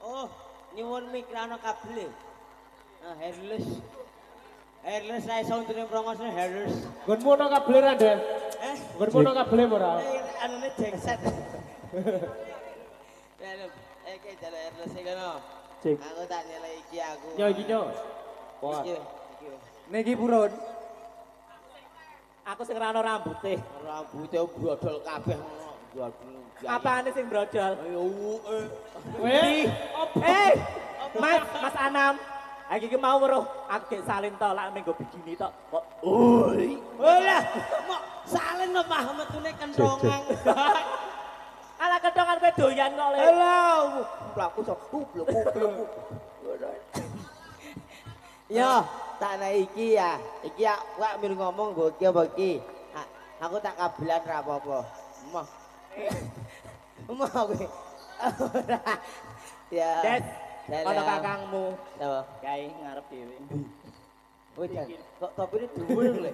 Oh, nyuwun mikrano kabel. Hairless. Hairless saya iso untune promosine hairless. Nggonmu ono kabel ra, Den? Nggonmu ono kabel ora? Anune jengset. Dalam, iki jaluk hairless iki kono. Cek. Aku tak nyelek iki aku. Yo iki yo. Wah. Iki. Niki purun. Aku sing ra ono rambute. Rambute brodol kabeh ngono. Brodol. Apane sing brojol? Ayo Mas Anam. Iki ki mau weruh aku gek salin to lak ning go begini tok. Kok oi. Olah, mok salin no paham metune kentongan. Ala kentongan kowe doyan kok le. Alah, plaku sok blok. Yo, tak ana iki ya. Iki wak mir ngomong mbok iki apa iki? Aku tak kabelan ra apa-apa. Emoh. Emoh kowe. Ya. Des, ana kakangmu. Apa? Kae ngarep dhewe. Woi, kok topine dhuwur lho.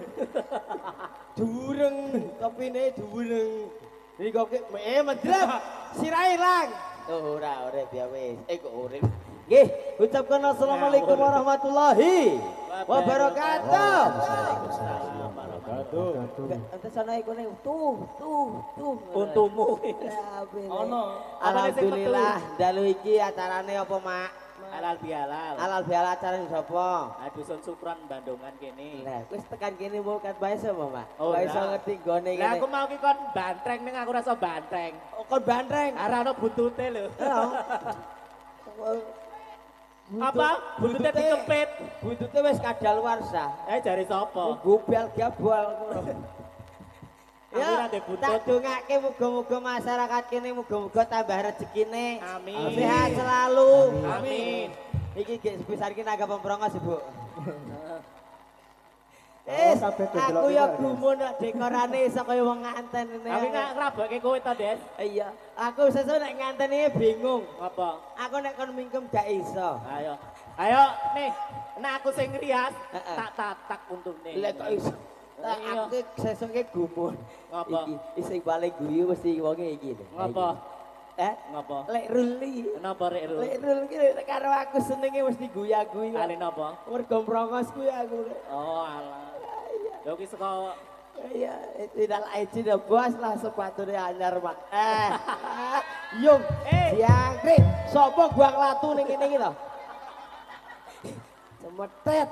Dureng, topine dureng. Iki kok medrep. Sirahe ilang. Oh, ora biar wis. Kok urip. Nggih, ucapkan assalamualaikum warahmatullahi wabarakatuh. Waalaikumsalam warahmatullahi. Entes ana iku ning tuh. Untumu. Ono. Alhamdulillah dalu iki acarane apa, Mak? Halal bihalal. Halal bihalal acarane sapa? Dusun Sukron Bandungan kene. Lah, wis tekan kene mau kat bae sapa, Mak? Oh, Kok iso ngerti gone kene. Lah aku mau ki kon bantreng ning aku rasa bantreng. Oh, kon bantreng. Ora ono buntute lho. Apa? Buntute dikepit. Buntute wis kadaluwarsa. Jare sapa? Gubel gabol ngono. Ya, tak dongake muga-muga masyarakat kene muga-muga tambah rezekine. Amin. Sehat selalu. Amin. Iki gek sebesar iki naga pemprongos, Bu. Aku ya gumun nek dekorane iso kaya wong nganten ngene. Aku nggak ngerabokke kowe to, Des. Iya, aku sesuk nek nganten iki bingung. Apa? Aku nek kon mingkem gak iso. Ayo nih, nek aku sing ngrias tak tatak untune. Lek kok iso. Aku sesuk iki gumun. Ngapa? Iki sing paling guyu mesti wonge iki. Ngapa? Ngapa? Lek Ruli. Kenapa Rek Rul? Lek Rul ki karo aku senenge mesti guya-guyu. Kali napa? Mergo prongos kuwi aku. Oh alah. Yo ki saka iya, tidak izin ya bos lah sepatune anyar mak. Yung, jangkrik, sapa buang latu ning kene iki to? Cemetet,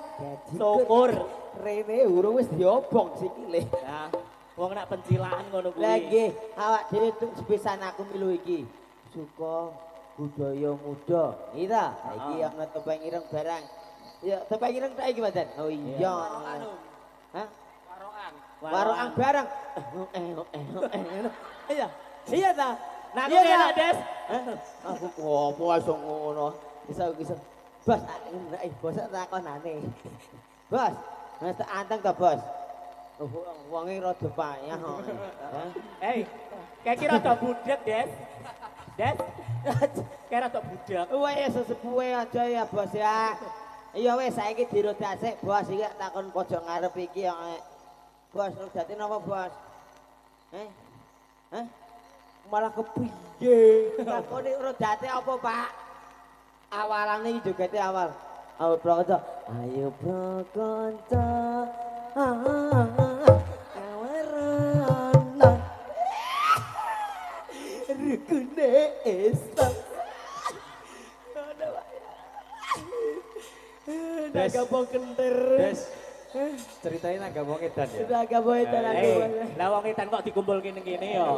syukur. Rene urung wis diobong sikile. Nah, wong nek pencilaan ngono kuwi. Lah nggih, awak dhewe sepisan aku milu iki. Suka budaya muda. Iki ta? Iki ana topeng ireng barang. Ya, topeng ireng tak iki, Mas. Oh iya. Hah? Warokan barang. Iya. Iya ta? Nah, aku enak, Des. Aku opo iso ngono. Bisa. Bos, bos takonane. Bos, wis tak anteng ta, Bos? Wonge rada payah kok. Kayak kira rada budek, Des. Des. Kayak rada budek. Wes sesepuhe aja ya, Bos ya. Iya wes saiki dirodasik, Bos. Iki takon pojok ngarep iki ya. Bos, rodate napa, Bos? Malah kepiye? Takone rodate apa, Pak? Awalane iki jogete awal. Ayo Prakonco. Ayo Prakonco. Awarana. Rukune esam. Naga bong kenter. Des. Ceritain naga wong edan ya. Naga bong edan aku. Lah wong edan kok dikumpulke ning kene ya.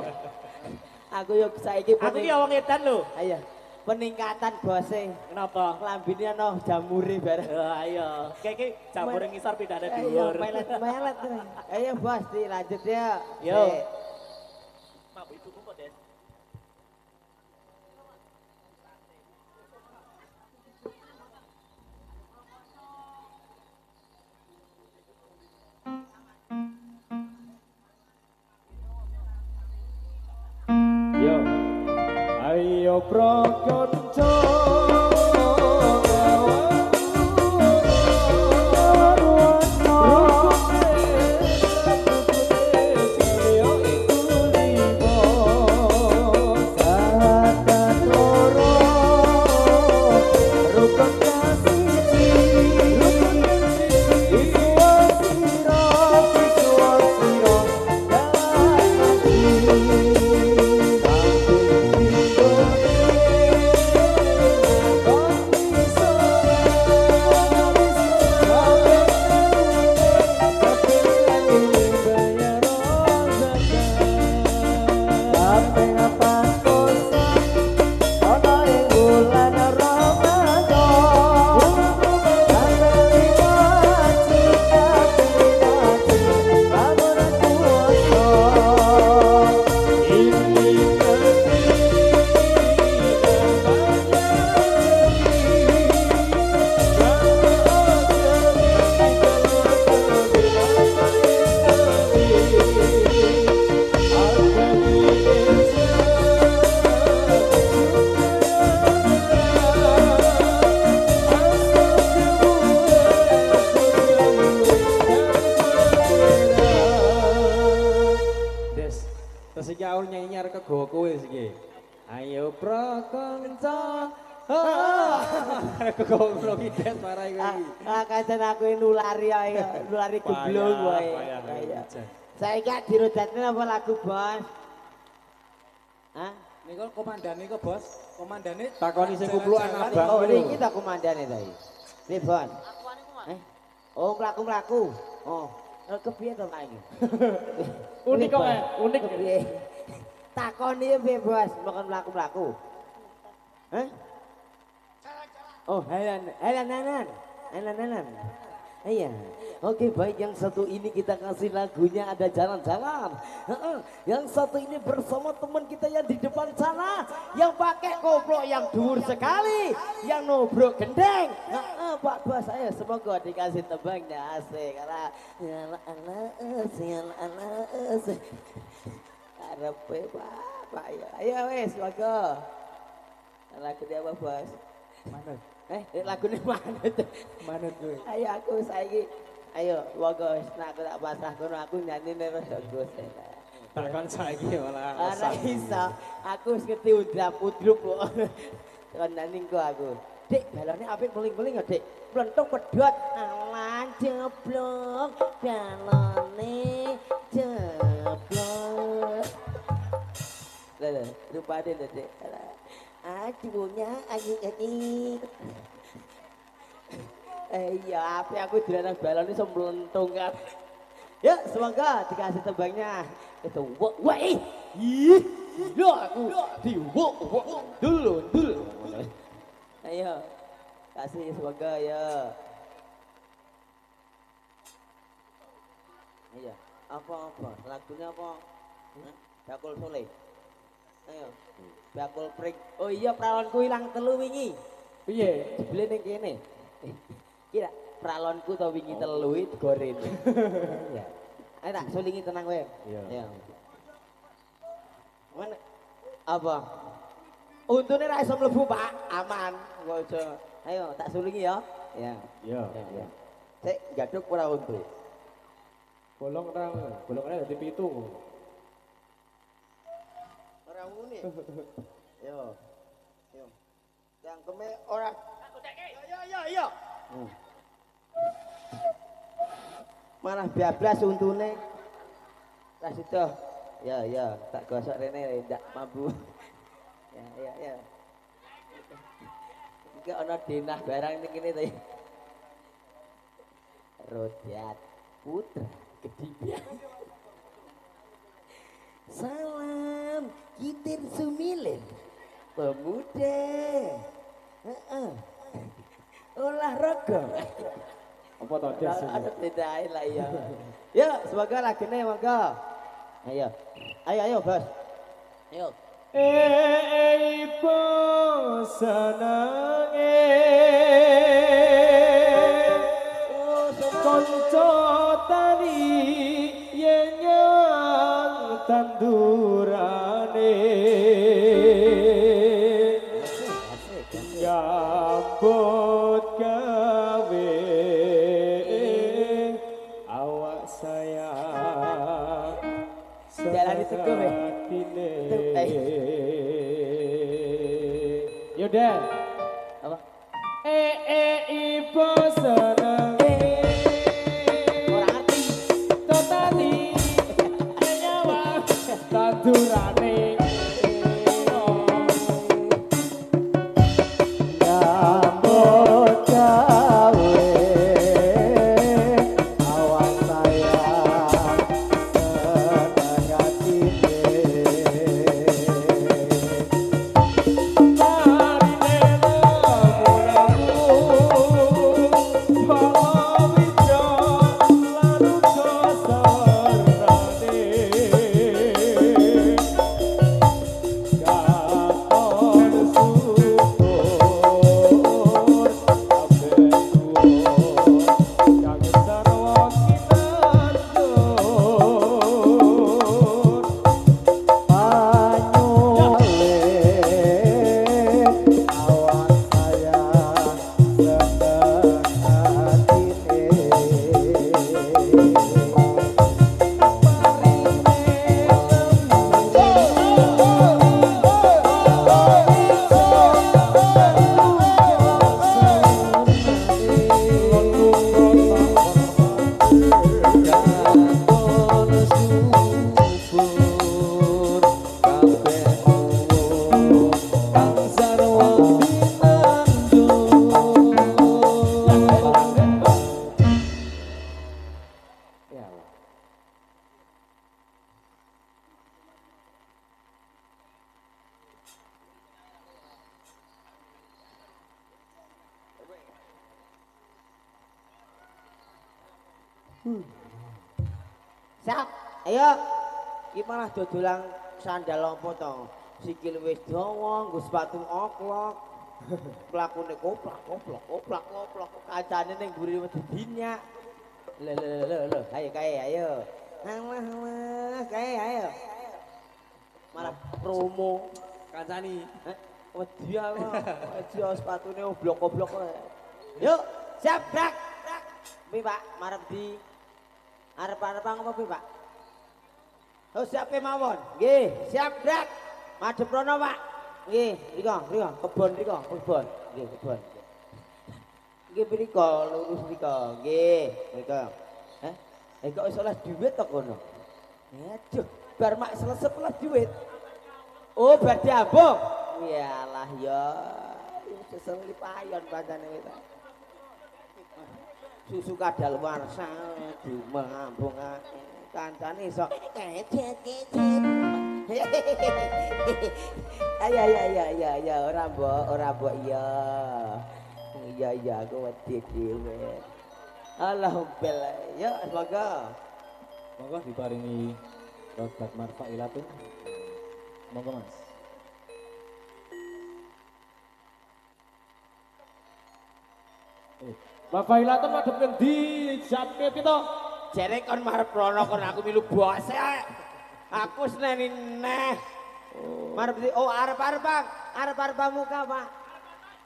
Aku yo saiki aku ki wong edan lho. Ayo. Peningkatan bose. Kenapa? Klambine ana jamure bareng. Ayo. Kayak iki jamure ngisor pindahane dhuwur. Melet. Ayo Bos, dilanjut ya. Yo. Mak ibu kok, Des. Yo, ayo Prakonco. lagu kowe iki. Ayo prakonco. Goblok idet marai kowe iki. Kajen aku nulari ae, nulari geblong wae. Saiki dirodatne apa lagu, Bos? Hah? Niku komandane kok, Bos. Komandane Takoni sing kumplukan abang. Oh, iki ta komandane ta iki. Piye, Bos? Oh, mlaku-mlaku. Oh, kepiye to Pak iki? Unik kok, unik. Kepiye? Takoni piye, Bos? Makan mlaku-mlaku. Hah? Oh, halanan. Iya. Oke, baik, yang satu ini kita kasih lagunya ada jalan-jalan. Yang satu ini bersama teman kita yang di depan sana, yang pakai koplo yang dur sekali, yang nobrok gendeng. Pak Bos, saya semoga dikasih tebangnya asik. Karena Arepe Pak ya. Ayo wes, semoga. Lagu dia apa, Bos? Mana? Lagunya mana tuh? Mana tuh? Ayo aku saiki. Ayo, wago nak aku tak pasrah kono aku nyanyi nek Gus. Takon saiki malah. Ora iso. Aku wis ngerti udrup kok. Kon nyanyi kok aku. Dik, balone apik meling-meling ya, Dik. Plentung pedhot alan jeblok, balone jeblok. Lah, rupane lho, Dik. Aduhnya anjing. Iya, apa aku diranak balon ini melentung kan. Ya, semoga dikasih tebangnya. Itu wah, ih, gila aku di dulu. Ayo, kasih semoga ya. Iya, apa lagunya apa? Bakul Soleh. Ayo, bakul pring. Oh iya, pralonku hilang telu wingi. Piye? Jebule ning kene. Kira pralonku to wingi telu iki gorene. Iya. Ayo tak sulingi tenang kowe. Iya. Mana apa? Untune ra iso mlebu, Pak. Aman. Kok aja. Ayo tak sulingi ya. Iya. Iya. Sik gaduk ora untu. Bolongnya dadi 7. Ora ngene. Yo. Yang keme ora. Iya. Marah bablas untune. Tas itu. Ya, tak gosok rene ndak mampu. Ya. Iki ana denah barang ning kene to. Rodat Putra Kedipyan. Salam Kitir Sumilin pemuda. Olahraga. Apa to Des? Ada bedain lah ya. Ya, semoga lagine monggo. Ayo Bos. Ayo. Senenge konco tani yang tandurane nyambut gawe awak saya Jalani teguh, weh. Yaudah. Apa? Ibu seneng Ora ngerti. totali nyawa tandurane nyambut gawe awak saya seneng atine marine Siap. Ayo. Iki malah dodolan sandal apa to? Sikil wis dawa, nggo sepatu oklok. Plakune koplak. Kancane ning mburi wedi dinyak. Lho, ayo kae, ayo. Alah, kae ayo. Malah promo Kancani. wedi aku. Wedi sepatune oblok-oblok. Yuk, siap, Brak. Pi, Pak, marep di arep-arep apa pi, Pak? Oh, siap mawon. Nggih, siap, Brak. Madhep rono, Pak. Nggih, mriko, kebon mriko. Nggih, kebon. Nggih, mriko, lurus mriko. Nggih, mriko. Kok iso les duit to kono? Aduh, bar mak selesep les duit. Oh, bar diambung. Iyalah ya. Sesel payon pancane kita. Susu kadal warsa dimambung kancane iso kecet. Ya ora mbok iya. Iya aku wedi dhewe. Alhamdulillah. Ya semoga Monggo diparingi rodat marfailatun. Monggo Mas. Mafailatun madhep ngendi? Jamke pito? jere kon marep rono kon aku milu bose. Aku seneni neh. Marep di arep-arep Bang. Arep-arep muka, Pak.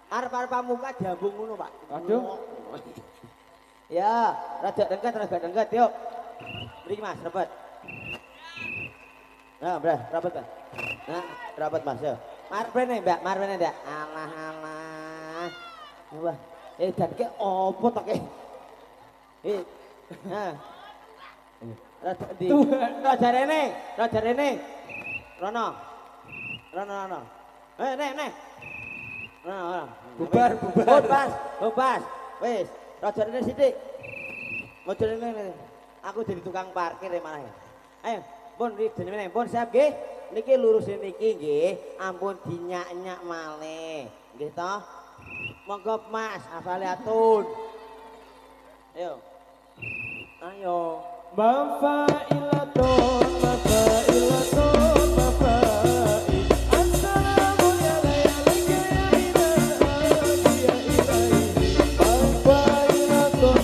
Arep-arep muka jambung ngono, Pak. Aduh. Ya, rada dengket yuk. Mriki Mas, repet. Nah, Mbah, repet, Pak. Nah, repet Mas, yo. Marep rene, Mbak, marep rene, Ndak. Alah. Wah, dan ke opo to ke? Nah. Rada ndi? Rada rene. Rono. Nek. Rono. Bubar. Bebas. Wis, rada rene sithik. Mojo rene. Aku jadi tukang parkir ya malah. Ayo, pun jenenge pun siap nggih. Niki lurusin niki nggih, ampun dinyak-nyak malih. Nggih toh? Monggo Mas, afaliatun. Ayo. Mafailatun, mafai. Assalamu alayka ya minal anbiya ilaihi. Mafailatun,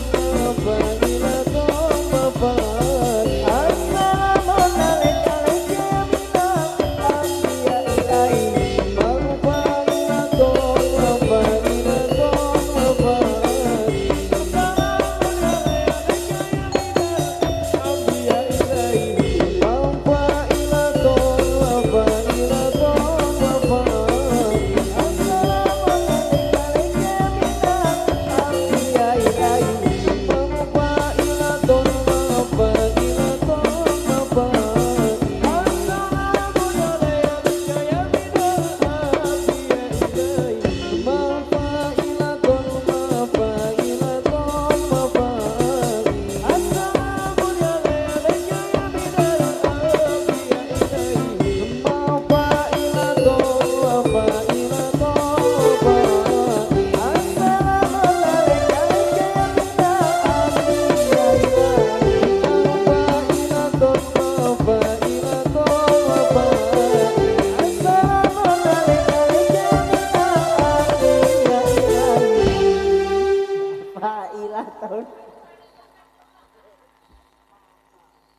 mafai. Assalamu alayka ya minal anbiya ilaihi. Mafailatun, mafai.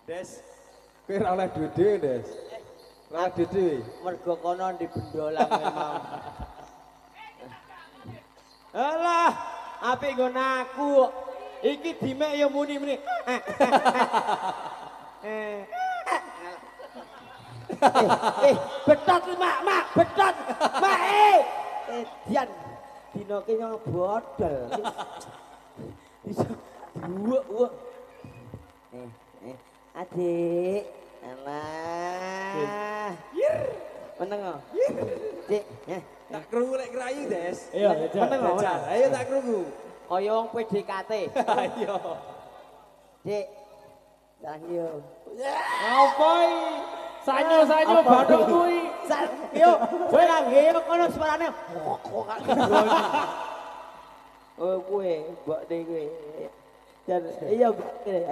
Des. Kowe ora oleh duit dhewe, Des. Ora duit dhewe. Mergo kono di bendolang memang. Alah, apik nggon aku. Iki dimek ya muni-muni. Betot mak, betot. Mak Dian. Dino ki nyong bodol. Bisa duwek. Adik. Alah. Meneng kok. Dik, Tak krungu lek krayu, Des. Iya, meneng kok. Ayo tak krungu. Kaya wong PDKT. Ayo. Dik. Thank you. Apa iki? Sanyo bathuk kuwi. Yo, kowe nang yo kono suarane. Oh kowe, mbok de kowe. Iya,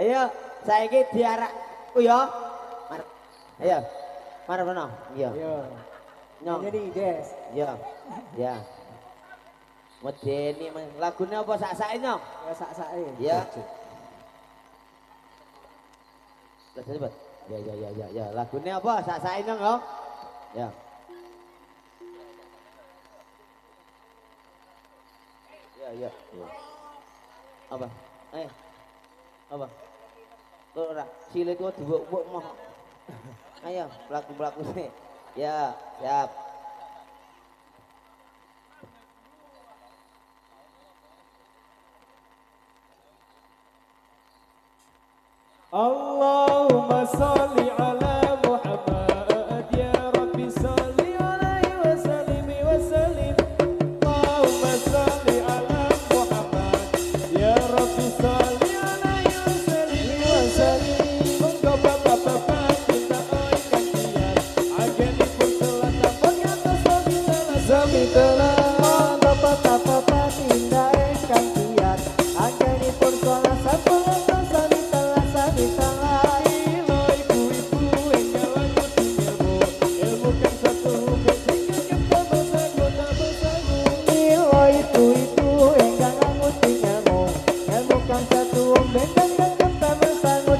ayo saiki diarak ya. Ayo. Marep ono. Iya. Iya. Nyong. Jadi Des. Iya. Ya. Medeni lagune apa sak-sake nyong? Ya sak-sake. Iya. Lah cepet. Ya. Lagune apa sak-sake nyong yo? Ya. Ya. Apa? Apa? Kok ora cilik kok diwuk-wuk mah. Ayo, pelaku-pelaku sih. Ya, siap. Allahumma sholli ala Muhammad ya Rabbi sholli alaihi wa sallim wa sallim. Allahumma sholli ala Muhammad ya Rabbi sholli alaihi wa sallim wa sallim. Monggo bapak-bapak kita oikan kian ageni pun salat tapon atas sami telah bapak-bapak tindak engkang kian ageni pun salat tapon atas sami telah sami telah ilo ibu-ibu engkau ilmu ilmu kan satu ketika kita bersagu ilo itu engkau ngerti ilmu ilmu kan satu bengkak kita bersagu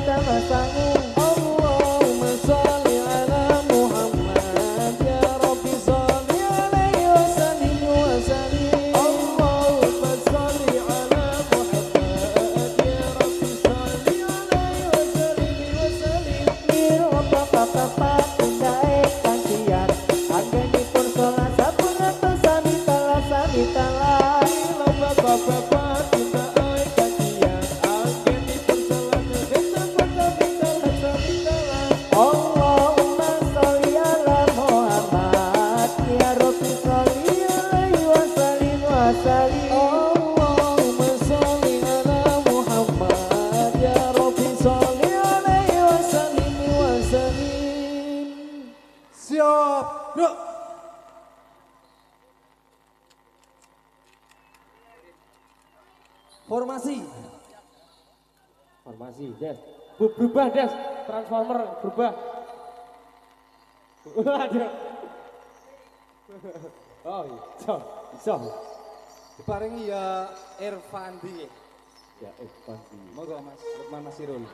Allahumma sholli ala Muhammad ya Rabbi sholli alaihi wa sallim wa sallim. Allahumma sholli ala Muhammad ya Rabbi sholli alaihi wa sallim wa sallim. Miro bapak-bapak tindak engkang kian anggenipun sholat sampun atus sami telah ilo bapak-bapak tindak engkang kian anggenipun sholat sampun atus sami telah. Allahumma sholli ala Muhammad ya Rabbi sholli alaihi wa sallim wa sallim. Allahumma sholli ala Muhammad ya Rabbi sholli alaihi wa sallim wa sallim. Siap, bro. Formasi. Formasi, Des. Berubah, Des. Transformer berubah. Waduh. Oh, iso. Diparingi ya Irfandi. Ya, pasti. Monggo Mas Lukman Nasirul.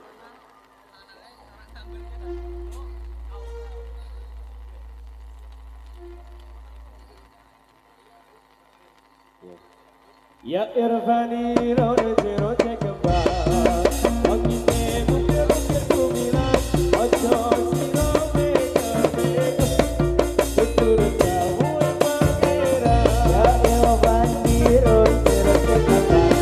Ya Irfani roje roje kembang Ogite mungkir-mungkir kumilang Ojo siro beka-beka Tuturut jauh pangeran Ya Irfani roje roje kembang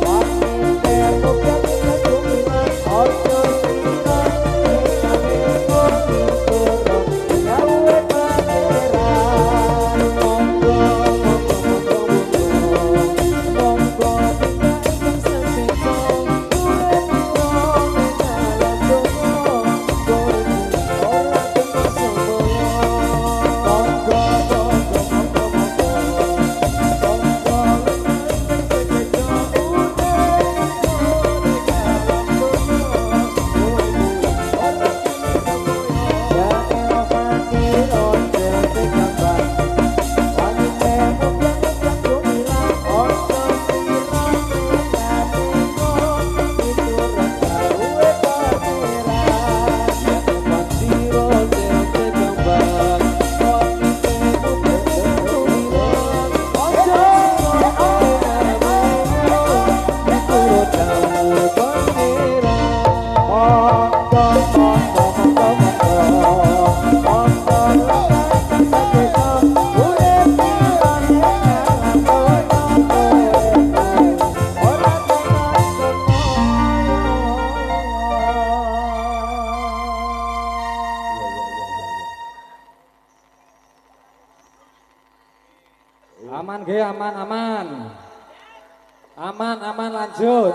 Ogite mungkir-mungkir kumilang Ojo siro beka-beka Tuturut jauh pangeran Monggo Aman ge, aman. Aman lanjut.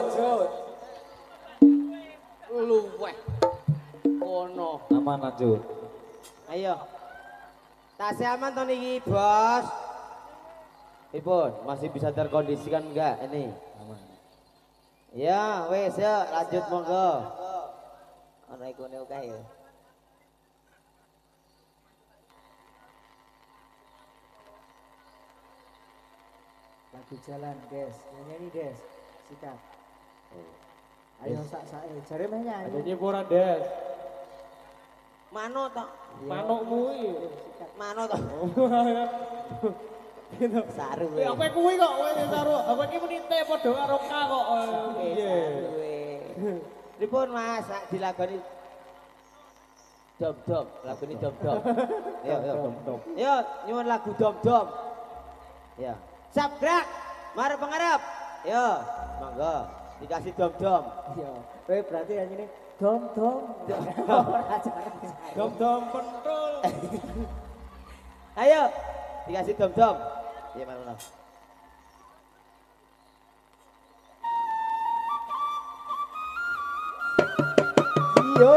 Luweh. Ono. Aman lanjut. Ayo. Tasnya aman toh niki, Bos. Ipun, masih bisa terkondisikan enggak ini? Aman. Ya, wes ya, lanjut monggo. Ana ikune oke ya. Lagi jalan, Des. Nyanyi, Des. Sikat. Ayo sak-sak jare meh Ada nyanyi. nyepuran des. Mano to? Manukmu iki. Mano to? Saru. Ya kowe kuwi kok, kowe saru. Aku iki muni T padha karo K kok. Piye? Pripun Mas, sak dilakoni dom-dom, lagune dom-dom. Yo yo dom-dom. Yo nyuwun lagu dom-dom. Ya. Sabrak, marep pengarep. Yo, monggo dikasih dom-dom. Iya. Kowe berarti nyanyine dom-dom. Dom-dom pentul. Ayo, dikasih dom-dom. Iya mana? Yo.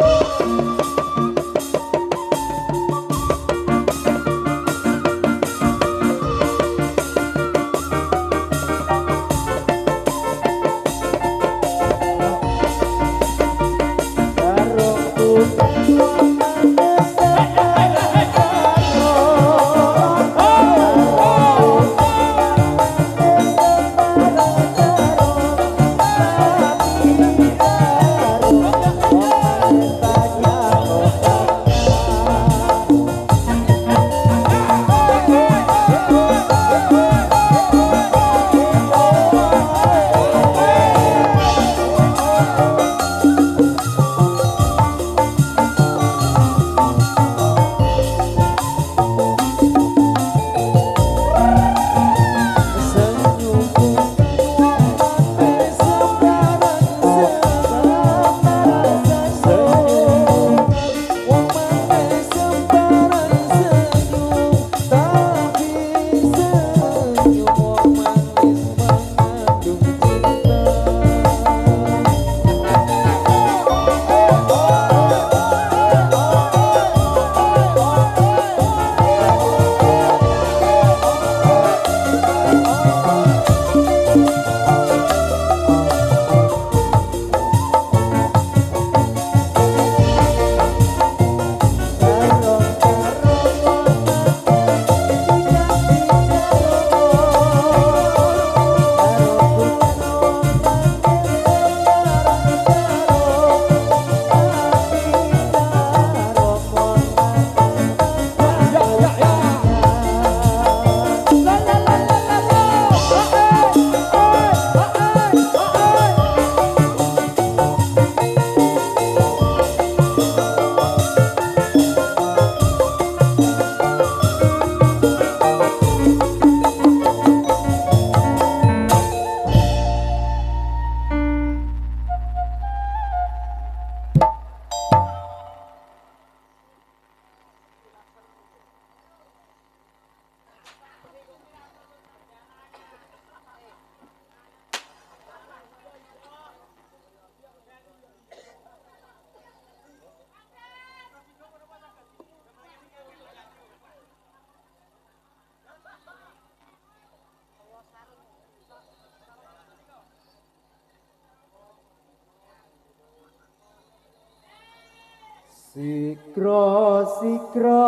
Sikro sikro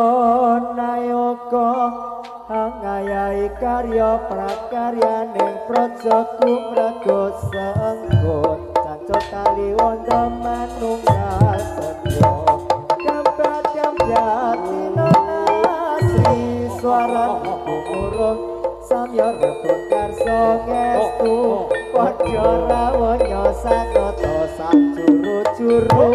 nayoko angayai karya prakarya ning praja kumraga sengko cancot kali wanda manunggal setyo kambat asri suara umurung samya rebut karso ngestu padha rawanya sanata sak juru-juru